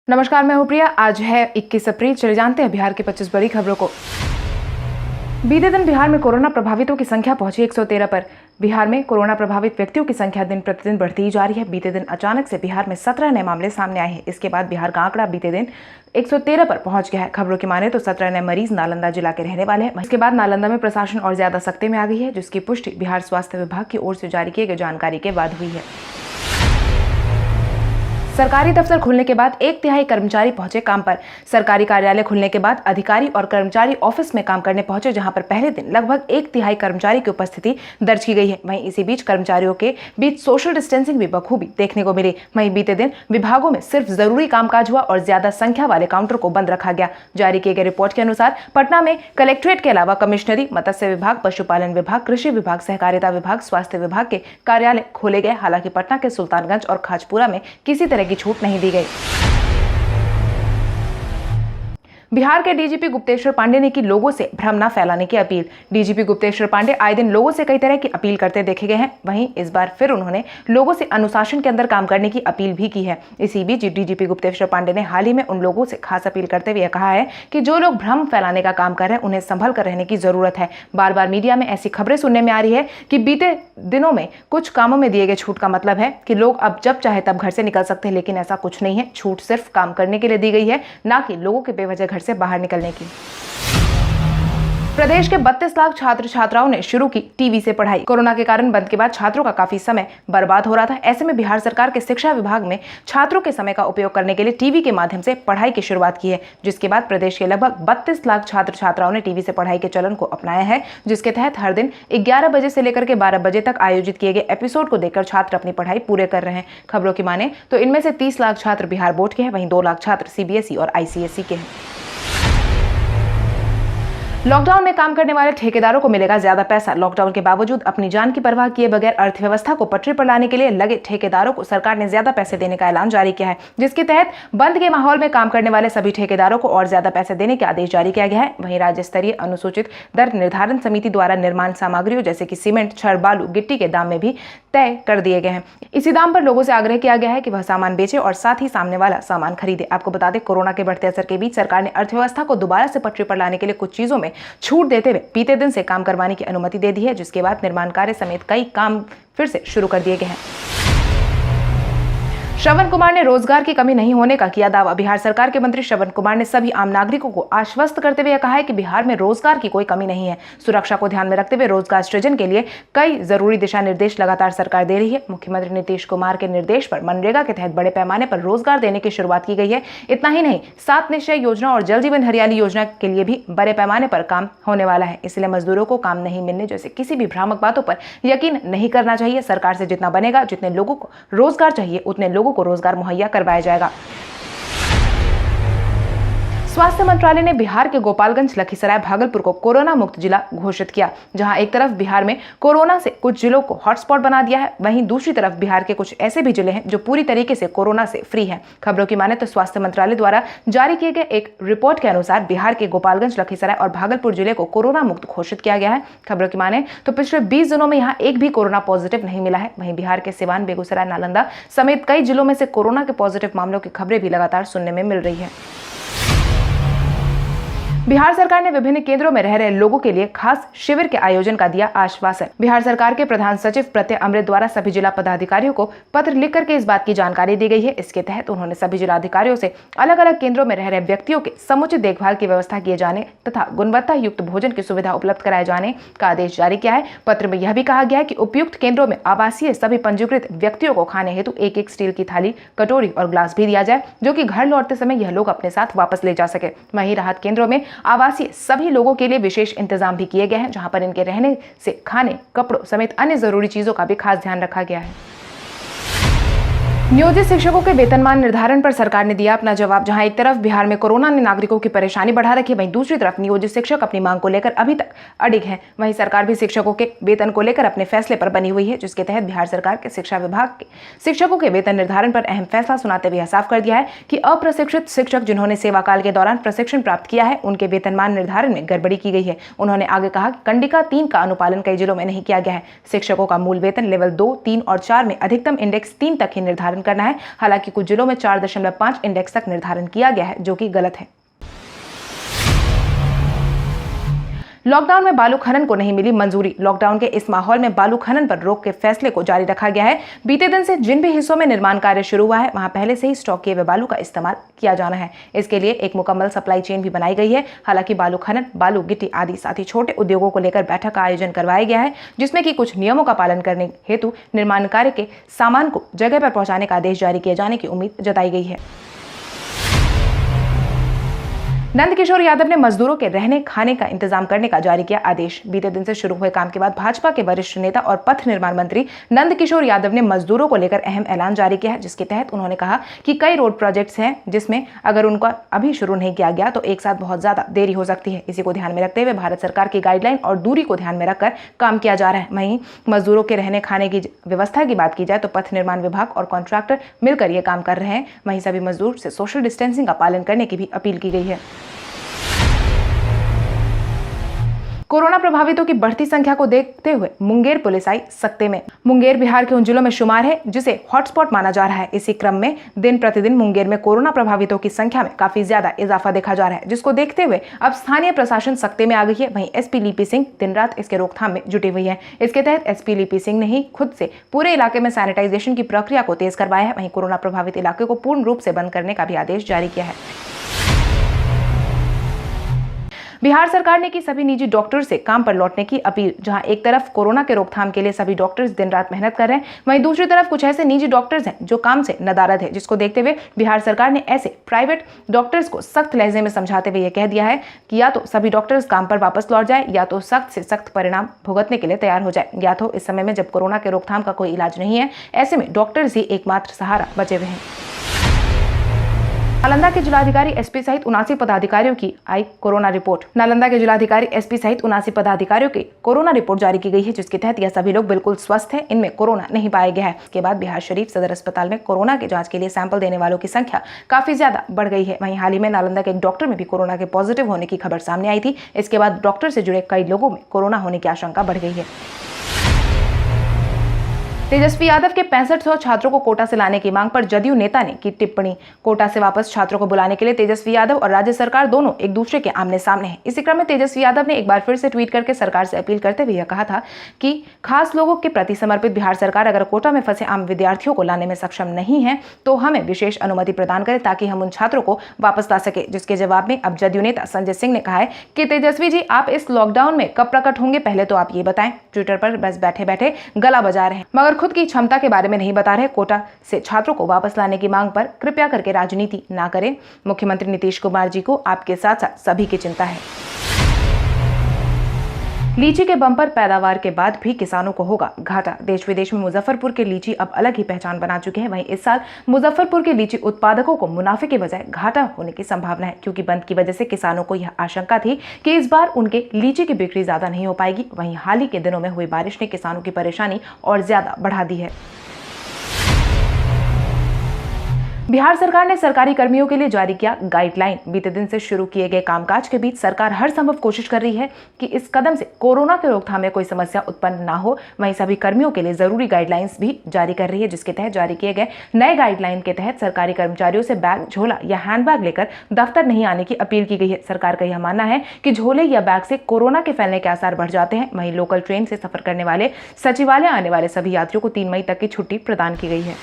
नमस्कार, मैं हूं प्रिया। आज है 21 अप्रैल। चले जानते हैं बिहार की 25 बड़ी खबरों को। बीते दिन बिहार में कोरोना प्रभावितों की संख्या पहुंची 113 पर। बिहार में कोरोना प्रभावित व्यक्तियों की संख्या दिन प्रतिदिन बढ़ती ही जा रही है। बीते दिन अचानक से बिहार में 17 नए मामले सामने आए हैं। इसके बाद बिहार का आंकड़ा बीते दिन 113 पर पहुंच गया है। खबरों की माने तो 17 नए मरीज नालंदा जिला के रहने वाले हैं। इसके बाद नालंदा में प्रशासन और ज्यादा सख्ती में आ गई है, जिसकी पुष्टि बिहार स्वास्थ्य विभाग की ओर से जारी किए गए जानकारी के बाद हुई है। सरकारी दफ्तर खुलने के बाद 1/3 कर्मचारी पहुंचे काम पर। सरकारी कार्यालय खुलने के बाद अधिकारी और कर्मचारी ऑफिस में काम करने पहुंचे, जहां पर पहले दिन लगभग 1/3 कर्मचारी की उपस्थिति दर्ज की गई है। वहीं इसी बीच कर्मचारियों के बीच सोशल डिस्टेंसिंग भी बखूबी देखने को मिली। वहीं बीते दिन विभागों में सिर्फ जरूरी कामकाज हुआ और ज्यादा संख्या वाले काउंटर को बंद रखा गया। जारी किए गए रिपोर्ट के अनुसार पटना में कलेक्ट्रेट के अलावा कमिश्नरी, मत्स्य विभाग, पशुपालन विभाग, कृषि विभाग, सहकारिता विभाग, स्वास्थ्य विभाग के कार्यालय खोले गए। हालांकि पटना के सुल्तानगंज और खाजपुरा में किसी तरह की छूट नहीं दी गई। बिहार के डीजीपी गुप्तेश्वर पांडे ने की लोगों से भ्रम न फैलाने की अपील। डीजीपी गुप्तेश्वर पांडे आए दिन लोगों से कई तरह की अपील करते देखे गए हैं। वहीं इस बार फिर उन्होंने लोगों से अनुशासन के अंदर काम करने की अपील भी की है। इसी बीच डीजीपी गुप्तेश्वर पांडे ने हाल ही में उन लोगों से खास अपील करते हुए कहा है कि जो लोग भ्रम फैलाने का काम कर रहे हैं उन्हें संभल कर रहने की जरूरत है। बार बार मीडिया में ऐसी खबरें सुनने में आ रही है कि बीते दिनों में कुछ कामों में दिए गए छूट का मतलब है कि लोग अब जब चाहे तब घर से निकल सकते हैं, लेकिन ऐसा कुछ नहीं है। छूट सिर्फ काम करने के लिए दी गई है, ना कि लोगों के बेवजह घर से बाहर निकलने की। प्रदेश के 32 लाख छात्र छात्राओं ने शुरू की टीवी से पढ़ाई। कोरोना के कारण बंद के बाद छात्रों का काफी समय बर्बाद हो रहा था। ऐसे में बिहार सरकार के शिक्षा विभाग में छात्रों के समय का उपयोग करने के लिए टीवी के माध्यम से पढ़ाई की शुरुआत की है, जिसके बाद प्रदेश के लगभग 32 लाख छात्र छात्राओं ने टीवी से पढ़ाई के चलन को अपनाया है, जिसके तहत हर दिन 11 बजे से लेकर के 12 बजे तक आयोजित किए गए एपिसोड को देखकर छात्र अपनी पढ़ाई पूरे कर रहे हैं। खबरों की माने तो इनमें से 30 लाख छात्र बिहार बोर्ड के हैं, वहीं 2 लाख छात्र सीबीएसई और आईसीएसई के हैं। लॉकडाउन में काम करने वाले ठेकेदारों को मिलेगा ज्यादा पैसा। लॉकडाउन के बावजूद अपनी जान की परवाह किए बगैर अर्थव्यवस्था को पटरी पर लाने के लिए लगे ठेकेदारों को सरकार ने ज्यादा पैसे देने का ऐलान जारी किया है, जिसके तहत बंद के माहौल में काम करने वाले सभी ठेकेदारों को और ज्यादा पैसे देने के आदेश जारी किया गया है। वहीं राज्य स्तरीय अनुसूचित दर निर्धारण समिति द्वारा निर्माण सामग्रियों जैसे कि सीमेंट, छड़, बालू, गिट्टी के दाम में भी तय कर दिए गए हैं। इसी दाम पर लोगों से आग्रह किया गया है कि वह सामान बेचे और साथ ही सामने वाला सामान खरीदे। आपको बता दें, कोरोना के बढ़ते असर के बीच सरकार ने अर्थव्यवस्था को दोबारा से पटरी पर लाने के लिए कुछ चीजों में छूट देते हुए बीते दिन से काम करवाने की अनुमति दे दी है, जिसके बाद निर्माण कार्य समेत कई काम फिर से शुरू कर दिए गए हैं। श्रवण कुमार ने रोजगार की कमी नहीं होने का किया दावा। बिहार सरकार के मंत्री श्रवण कुमार ने सभी आम नागरिकों को आश्वस्त करते हुए कहा है कि बिहार में रोजगार की कोई कमी नहीं है। सुरक्षा को ध्यान में रखते हुए रोजगार सृजन के लिए कई जरूरी दिशा निर्देश लगातार सरकार दे रही है। मुख्यमंत्री नीतीश कुमार के निर्देश पर मनरेगा के तहत बड़े पैमाने पर रोजगार देने की शुरुआत की गई है। इतना ही नहीं, 7 निश्चय योजना और जल जीवन हरियाली योजना के लिए भी बड़े पैमाने पर काम होने वाला है। इसलिए मजदूरों को काम नहीं मिलने जैसे किसी भी भ्रामक बातों पर यकीन नहीं करना चाहिए। सरकार से जितना बनेगा, जितने लोगों को रोजगार चाहिए उतने लोगों को रोजगार मुहैया करवाया जाएगा। स्वास्थ्य मंत्रालय ने बिहार के गोपालगंज, लखीसराय, भागलपुर को कोरोना मुक्त जिला घोषित किया। जहां एक तरफ बिहार में कोरोना से कुछ जिलों को हॉटस्पॉट बना दिया है, वहीं दूसरी तरफ बिहार के कुछ ऐसे भी जिले हैं जो पूरी तरीके से कोरोना से फ्री हैं। खबरों की माने तो स्वास्थ्य मंत्रालय द्वारा जारी किए गए एक रिपोर्ट के अनुसार बिहार के गोपालगंज, लखीसराय और भागलपुर जिले को कोरोना मुक्त घोषित किया गया है। खबरों की माने तो पिछले 20 दिनों में यहाँ एक भी कोरोना पॉजिटिव नहीं मिला है। वहीं बिहार के सिवान, बेगूसराय, नालंदा समेत कई जिलों में से कोरोना के पॉजिटिव मामलों की खबरें भी लगातार सुनने में मिल रही है। बिहार सरकार ने विभिन्न केंद्रों में रह रहे लोगों के लिए खास शिविर के आयोजन का दिया आश्वासन। बिहार सरकार के प्रधान सचिव प्रत्यय अमृत द्वारा सभी जिला पदाधिकारियों को पत्र लिख करके इस बात की जानकारी दी गई है। इसके तहत उन्होंने सभी जिलाधिकारियों से अलग अलग केंद्रों में रह रहे व्यक्तियों के समुचित देखभाल की व्यवस्था किए जाने तथा गुणवत्ता युक्त भोजन की सुविधा उपलब्ध कराए जाने का आदेश जारी किया है। पत्र में यह भी कहा गया है कि उपयुक्त केंद्रों में आवासीय सभी पंजीकृत व्यक्तियों को खाने हेतु एक स्टील की थाली, कटोरी और ग्लास भी दिया जाए, जो कि घर लौटते समय यह लोग अपने साथ वापस ले जा सके। वहीं राहत केंद्रों में आवासीय सभी लोगों के लिए विशेष इंतजाम भी किए गए हैं, जहां पर इनके रहने से खाने, कपड़ों समेत अन्य जरूरी चीजों का भी खास ध्यान रखा गया है। नियोजित शिक्षकों के वेतनमान निर्धारण पर सरकार ने दिया अपना जवाब। जहां एक तरफ बिहार में कोरोना ने नागरिकों की परेशानी बढ़ा रखी है, वहीं दूसरी तरफ नियोजित शिक्षक अपनी मांग को लेकर अभी तक अडिग हैं। वहीं सरकार भी शिक्षकों के वेतन को लेकर अपने फैसले पर बनी हुई है, जिसके तहत बिहार सरकार के शिक्षा विभाग के शिक्षकों के वेतन निर्धारण पर अहम फैसला सुनाते हुए साफ कर दिया है कि अप्रशिक्षित शिक्षक जिन्होंने सेवा काल के दौरान प्रशिक्षण प्राप्त किया है, उनके वेतनमान निर्धारण में गड़बड़ी की गई है। उन्होंने आगे कहा कि कंडिका 3 का अनुपालन कई जिलों में नहीं किया गया है। शिक्षकों का मूल वेतन लेवल 2, 3 और 4 में अधिकतम इंडेक्स 3 तक ही निर्धारण पालन करना है। हालांकि कुछ जिलों में 4.5 इंडेक्स तक निर्धारण किया गया है, जो कि गलत है। लॉकडाउन में बालू खनन को नहीं मिली मंजूरी। लॉकडाउन के इस माहौल में बालू खनन पर रोक के फैसले को जारी रखा गया है। बीते दिन से जिन भी हिस्सों में निर्माण कार्य शुरू हुआ है, वहां पहले से ही स्टॉक किए हुए बालू का इस्तेमाल किया जाना है। इसके लिए एक मुकम्मल सप्लाई चेन भी बनाई गई है। हालांकि बालू खनन, बालू गिट्टी आदि साथ ही छोटे उद्योगों को लेकर बैठक का आयोजन करवाया गया है, जिसमें कि कुछ नियमों का पालन करने हेतु निर्माण कार्य के सामान को जगह पर पहुंचाने का आदेश जारी किए जाने की उम्मीद जताई गई है। नंदकिशोर यादव ने मजदूरों के रहने खाने का इंतजाम करने का जारी किया आदेश। बीते दिन से शुरू हुए काम के बाद भाजपा के वरिष्ठ नेता और पथ निर्माण मंत्री नंदकिशोर यादव ने मजदूरों को लेकर अहम ऐलान जारी किया है, जिसके तहत उन्होंने कहा कि कई रोड प्रोजेक्ट्स हैं जिसमें अगर उनका अभी शुरू नहीं किया गया तो एक साथ बहुत ज्यादा देरी हो सकती है। इसी को ध्यान में रखते हुए भारत सरकार की गाइडलाइन और दूरी को ध्यान में रखकर काम किया जा रहा है। वहीं मजदूरों के रहने खाने की व्यवस्था की बात की जाए तो पथ निर्माण विभाग और कॉन्ट्रैक्टर मिलकर ये काम कर रहे हैं। वहीं सभी मजदूर से सोशल डिस्टेंसिंग का पालन करने की भी अपील की गई है। कोरोना प्रभावितों की बढ़ती संख्या को देखते हुए मुंगेर पुलिस आई सख्ते में। मुंगेर बिहार के उन जिलों में शुमार है जिसे हॉटस्पॉट माना जा रहा है। इसी क्रम में दिन प्रतिदिन मुंगेर में कोरोना प्रभावितों की संख्या में काफी ज्यादा इजाफा देखा जा रहा है, जिसको देखते हुए अब स्थानीय प्रशासन सख्ते में आ गई है। वहीं एसपी लिपि सिंह दिन रात इसके रोकथाम में जुटी हुई है। इसके तहत एसपी लिपि सिंह ने ही खुद से पूरे इलाके में सैनिटाइजेशन की प्रक्रिया को तेज करवाया है। वहीं कोरोना प्रभावित इलाके को पूर्ण रूप से बंद करने का भी आदेश जारी किया है। बिहार सरकार ने की सभी निजी डॉक्टर से काम पर लौटने की अपील। जहां एक तरफ कोरोना के रोकथाम के लिए सभी डॉक्टर्स दिन रात मेहनत कर रहे हैं, वहीं दूसरी तरफ कुछ ऐसे निजी डॉक्टर्स हैं जो काम से नदारद है, जिसको देखते हुए बिहार सरकार ने ऐसे प्राइवेट डॉक्टर्स को सख्त लहजे में समझाते हुए यह कह दिया है कि या तो सभी डॉक्टर्स काम पर वापस लौट जाए या तो सख्त से सख्त परिणाम भुगतने के लिए तैयार हो जाए। या तो इस समय में जब कोरोना के रोकथाम का कोई इलाज नहीं है, ऐसे में डॉक्टर्स ही एकमात्र सहारा बचे हुए हैं। नालंदा के जिलाधिकारी एसपी सहित 79 पदाधिकारियों की आई कोरोना रिपोर्ट। नालंदा के जिलाधिकारी एसपी सहित 79 पदाधिकारियों की कोरोना रिपोर्ट जारी की गई है, जिसके तहत यह सभी लोग बिल्कुल स्वस्थ हैं। इनमें कोरोना नहीं पाया गया है। इसके बाद बिहार शरीफ सदर अस्पताल में कोरोना के जांच के लिए सैंपल देने वालों की संख्या काफी ज्यादा बढ़ गई है। वहीं हाल ही में नालंदा के एक डॉक्टर में भी कोरोना के पॉजिटिव होने की खबर सामने आई थी। इसके बाद डॉक्टर से जुड़े कई लोगों में कोरोना होने की आशंका बढ़ गई है। तेजस्वी यादव के 6500 छात्रों को कोटा से लाने की मांग पर जदयू नेता ने की टिप्पणी। कोटा से वापस छात्रों को बुलाने के लिए तेजस्वी यादव और राज्य सरकार दोनों एक दूसरे के आमने सामने हैं। इसी क्रम में तेजस्वी यादव ने एक बार फिर से ट्वीट करके सरकार से अपील करते हुए यह कहा था कि खास लोगों के प्रति समर्पित बिहार सरकार अगर कोटा में फंसे आम विद्यार्थियों को लाने में सक्षम नहीं है तो हमें विशेष अनुमति प्रदान करे ताकि हम उन छात्रों को वापस ला सके। जिसके जवाब में अब जदयू नेता संजय सिंह ने कहा है कि तेजस्वी जी, आप इस लॉकडाउन में कब प्रकट होंगे, पहले तो आप ये बताएं। ट्विटर पर बस बैठे बैठे गला बजा रहे हैं मगर खुद की क्षमता के बारे में नहीं बता रहे। कोटा से छात्रों को वापस लाने की मांग पर कृपया करके राजनीति ना करें। मुख्यमंत्री नीतीश कुमार जी को आपके साथ साथ सभी की चिंता है। लीची के बम्पर पैदावार के बाद भी किसानों को होगा घाटा। देश विदेश में मुजफ्फरपुर के लीची अब अलग ही पहचान बना चुके हैं। वहीं इस साल मुजफ्फरपुर के लीची उत्पादकों को मुनाफे के बजाय घाटा होने की संभावना है, क्योंकि बंद की वजह से किसानों को यह आशंका थी कि इस बार उनके लीची की बिक्री ज्यादा नहीं हो पाएगी। वहीं हाल ही के दिनों में हुई बारिश ने किसानों की परेशानी और ज्यादा बढ़ा दी है। बिहार सरकार ने सरकारी कर्मियों के लिए जारी किया गाइडलाइन। बीते दिन से शुरू किए गए कामकाज के बीच सरकार हर संभव कोशिश कर रही है कि इस कदम से कोरोना के रोकथाम में कोई समस्या उत्पन्न ना हो। वहीं सभी कर्मियों के लिए जरूरी गाइडलाइंस भी जारी कर रही है, जिसके तहत जारी किए गए नए गाइडलाइन के तहत सरकारी कर्मचारियों से बैग, झोला या हैंडबैग लेकर दफ्तर नहीं आने की अपील की गई है। सरकार का यह मानना है कि झोले या बैग से कोरोना के फैलने के आसार बढ़ जाते हैं। वहीं लोकल ट्रेन से सफर करने वाले, सचिवालय आने वाले सभी यात्रियों को 3 मई तक की छुट्टी प्रदान की गई है।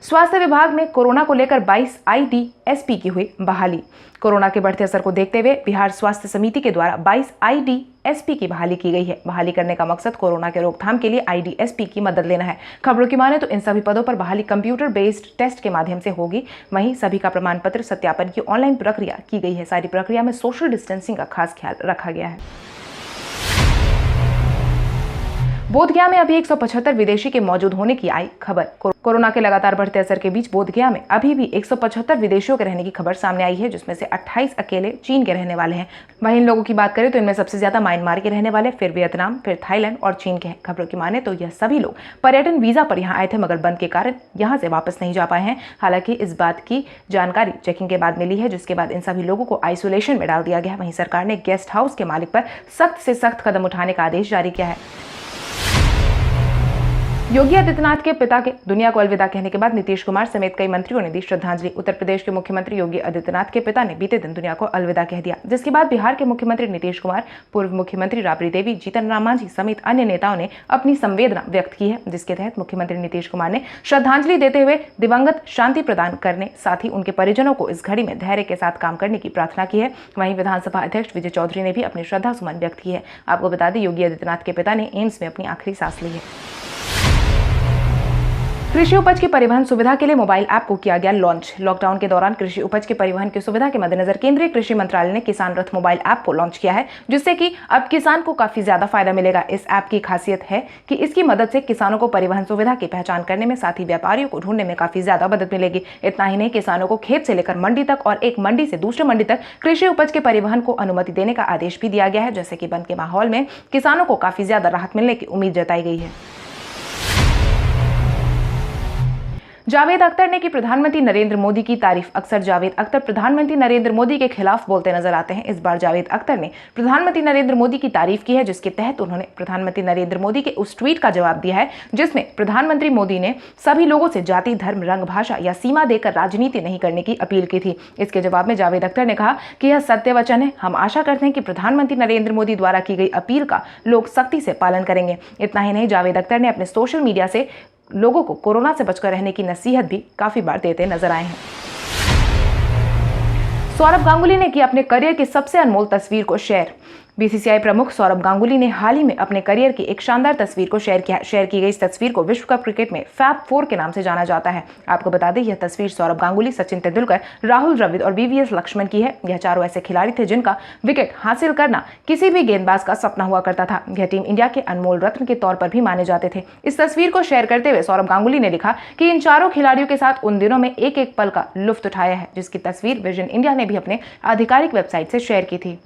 स्वास्थ्य विभाग में कोरोना को लेकर 22 आईडीएसपी की हुई बहाली। कोरोना के बढ़ते असर को देखते हुए बिहार स्वास्थ्य समिति के द्वारा 22 आईडीएसपी की बहाली की गई है। बहाली करने का मकसद कोरोना के रोकथाम के लिए आईडीएसपी की मदद लेना है। खबरों की माने तो इन सभी पदों पर बहाली कंप्यूटर बेस्ड टेस्ट के माध्यम से होगी। वहीं सभी का प्रमाण पत्र सत्यापन की ऑनलाइन प्रक्रिया की गई है। सारी प्रक्रिया में सोशल डिस्टेंसिंग का खास ख्याल रखा गया है। बोधगया में अभी 175 विदेशी के मौजूद होने की आई खबर। कोरोना के लगातार बढ़ते असर के बीच बोधगया में अभी भी 175 विदेशियों के रहने की खबर सामने आई है, जिसमें से 28 अकेले चीन के रहने वाले हैं। वहीं इन लोगों की बात करें तो इनमें सबसे ज्यादा म्यांमार के रहने वाले, फिर वियतनाम, फिर थाईलैंड और चीन के हैं। खबरों की माने तो यह सभी लोग पर्यटन वीजा पर यहाँ आए थे, मगर बंद के कारण यहाँ से वापस नहीं जा पाए हैं। हालांकि इस बात की जानकारी चेकिंग के बाद मिली है, जिसके बाद इन सभी लोगों को आइसोलेशन में डाल दिया गया। वहीं सरकार ने गेस्ट हाउस के मालिक पर सख्त से सख्त कदम उठाने का आदेश जारी किया है। योगी आदित्यनाथ के पिता के दुनिया को अलविदा कहने के बाद नीतीश कुमार समेत कई मंत्रियों ने दी श्रद्धांजलि। उत्तर प्रदेश के मुख्यमंत्री योगी आदित्यनाथ के पिता ने बीते दिन दुनिया को अलविदा कह दिया, जिसके बाद बिहार के मुख्यमंत्री नीतीश कुमार, पूर्व मुख्यमंत्री राबड़ी देवी, जीतन राम मांझी समेत अन्य नेताओं ने अपनी संवेदना व्यक्त की है, जिसके तहत मुख्यमंत्री नीतीश कुमार ने श्रद्धांजलि देते हुए दिवंगत शांति प्रदान करने, साथ ही उनके परिजनों को इस घड़ी में धैर्य के साथ काम करने की प्रार्थना की है। वहीं विधानसभा अध्यक्ष विजय चौधरी ने भी अपनी श्रद्धा सुमन व्यक्त की है। आपको बता दें, योगी आदित्यनाथ के पिता ने एम्स में अपनी आखिरी सांस ली है। कृषि उपज की परिवहन सुविधा के लिए मोबाइल ऐप को किया गया लॉन्च। लॉकडाउन के दौरान कृषि उपज के परिवहन की सुविधा के मद्देनजर केंद्रीय कृषि मंत्रालय ने किसान रथ मोबाइल ऐप को लॉन्च किया है, जिससे कि अब किसान को काफी ज्यादा फायदा मिलेगा। इस ऐप की खासियत है कि इसकी मदद से किसानों को परिवहन सुविधा की पहचान करने में, साथ ही व्यापारियों को ढूंढने में काफी ज्यादा मदद मिलेगी। इतना ही नहीं, किसानों को खेत से लेकर मंडी तक और एक मंडी से दूसरे मंडी तक कृषि उपज के परिवहन को अनुमति देने का आदेश भी दिया गया है, जैसे कि बंद के माहौल में किसानों को काफी ज्यादा राहत मिलने की उम्मीद जताई गई है। जावेद अख्तर ने की प्रधानमंत्री नरेंद्र मोदी की तारीफ। अक्सर जावेद अख्तर प्रधानमंत्री नरेंद्र मोदी के खिलाफ बोलते नजर आते हैं। इस बार जावेद अख्तर ने प्रधानमंत्री नरेंद्र मोदी की तारीफ की है, जिसके तहत उन्होंने प्रधानमंत्री नरेंद्र मोदी के उस ट्वीट का जवाब दिया है जिसमें प्रधानमंत्री मोदी ने सभी लोगों से जाति, धर्म, रंग, भाषा या सीमा देकर राजनीति नहीं करने की अपील की थी। इसके जवाब में जावेद अख्तर ने कहा कि यह सत्य वचन है। हम आशा करते हैं कि प्रधानमंत्री नरेंद्र मोदी द्वारा की गई अपील का लोग सख्ती से पालन करेंगे। इतना ही नहीं, जावेद अख्तर ने अपने सोशल मीडिया से लोगों को कोरोना से बचकर रहने की नसीहत भी काफी बार देते नजर आए हैं। सौरभ गांगुली ने की अपने करियर की सबसे अनमोल तस्वीर को शेयर। बीसीसीआई प्रमुख सौरभ गांगुली ने हाल ही में अपने करियर की एक शानदार तस्वीर को शेयर की गई। इस तस्वीर को विश्व कप क्रिकेट में फैब 4 के नाम से जाना जाता है। आपको बता दें, यह तस्वीर सौरभ गांगुली, सचिन तेंदुलकर, राहुल द्रविड़ और वीवीएस लक्ष्मण की है। यह चारों ऐसे खिलाड़ी थे जिनका विकेट हासिल करना किसी भी गेंदबाज का सपना हुआ करता था। यह टीम इंडिया के अनमोल रत्न के तौर पर भी माने जाते थे। इस तस्वीर को शेयर करते हुए सौरभ गांगुली ने लिखा कि इन चारों खिलाड़ियों के साथ उन दिनों में एक एक पल का लुत्फ उठाया है, जिसकी तस्वीर विजन इंडिया ने भी अपने आधिकारिक वेबसाइट से शेयर की थी।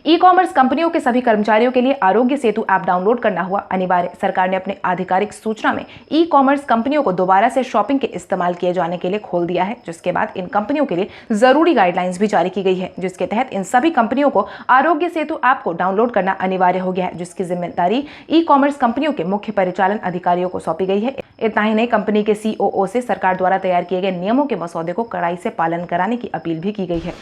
ई कॉमर्स कंपनियों के सभी कर्मचारियों के लिए आरोग्य सेतु ऐप डाउनलोड करना हुआ अनिवार्य। सरकार ने अपने आधिकारिक सूचना में ई कॉमर्स कंपनियों को दोबारा से शॉपिंग के इस्तेमाल किए जाने के लिए खोल दिया है, जिसके बाद इन कंपनियों के लिए जरूरी गाइडलाइंस भी जारी की गई है, जिसके तहत इन सभी कंपनियों को आरोग्य सेतु ऐप को डाउनलोड करना अनिवार्य हो गया है, जिसकी जिम्मेदारी ई कॉमर्स कंपनियों के मुख्य परिचालन अधिकारियों को सौंपी गई है। इतना ही नहीं, कंपनी के सीओओ से सरकार द्वारा तैयार किए गए नियमों के मसौदे को कड़ाई से पालन कराने की अपील भी की गई है।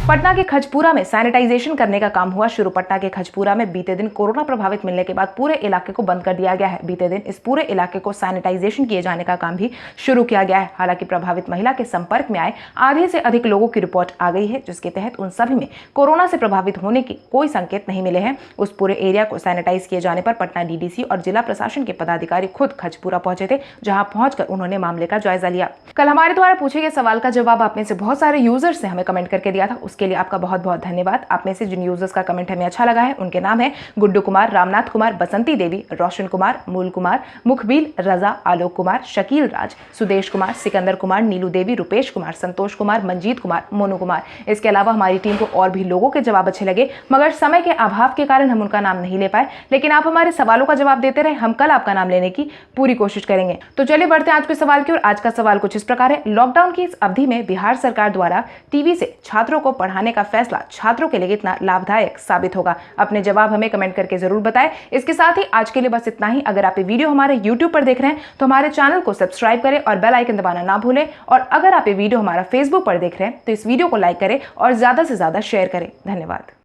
पटना के खजपुरा में सैनिटाइजेशन करने का काम हुआ शुरू। पटना के खजपुरा में बीते दिन कोरोना प्रभावित मिलने के बाद पूरे इलाके को बंद कर दिया गया है। बीते दिन इस पूरे इलाके को सैनिटाइजेशन किए जाने का काम भी शुरू किया गया है। हालांकि प्रभावित महिला के संपर्क में आए आधे से अधिक लोगों की रिपोर्ट आ गई है, जिसके तहत उन सभी में कोरोना से प्रभावित होने के कोई संकेत नहीं मिले हैं। उस पूरे एरिया को सैनिटाइज किए जाने पर पटना डीडीसी और जिला प्रशासन के पदाधिकारी खुद खजपुरा पहुंचे थे, जहां पहुंचकर उन्होंने मामले का जायजा लिया। कल हमारे द्वारा पूछे गए सवाल का जवाब आप में से बहुत सारे यूजर्स ने हमें कमेंट करके दिया था, उसके लिए आपका बहुत बहुत धन्यवाद। आप में से जिन यूजर्स का कमेंट हमें अच्छा लगा है उनके नाम है गुड्डू कुमार, रामनाथ कुमार, बसंती देवी, रोशन कुमार, मूल कुमार, मुखबिल रजा, आलोक कुमार, शकील राज, सुदेश कुमार, सिकंदर कुमार, नीलू देवी, रुपेश कुमार, संतोष कुमार, मंजीत कुमार, मोनू कुमार। इसके अलावा हमारी टीम को और भी लोगों के जवाब अच्छे लगे, मगर समय के अभाव के कारण हम उनका नाम नहीं ले पाए, लेकिन आप हमारे सवालों का जवाब देते रहे। हम कल आपका नाम लेने की पूरी कोशिश करेंगे। तो चलिए बढ़ते हैं आज के सवाल की ओर। आज का सवाल कुछ इस प्रकार है। लॉकडाउन की इस अवधि में बिहार सरकार द्वारा टीवी से छात्रों को पढ़ाने का फैसला छात्रों के लिए कितना लाभदायक साबित होगा? अपने जवाब हमें कमेंट करके जरूर बताएं। इसके साथ ही आज के लिए बस इतना ही। अगर आप ये वीडियो हमारे YouTube पर देख रहे हैं तो हमारे चैनल को सब्सक्राइब करें और बेल आइकन दबाना ना भूलें। और अगर आप ये वीडियो हमारा Facebook पर देख रहे हैं तो इस वीडियो को लाइक करें और ज्यादा से ज्यादा शेयर करें। धन्यवाद।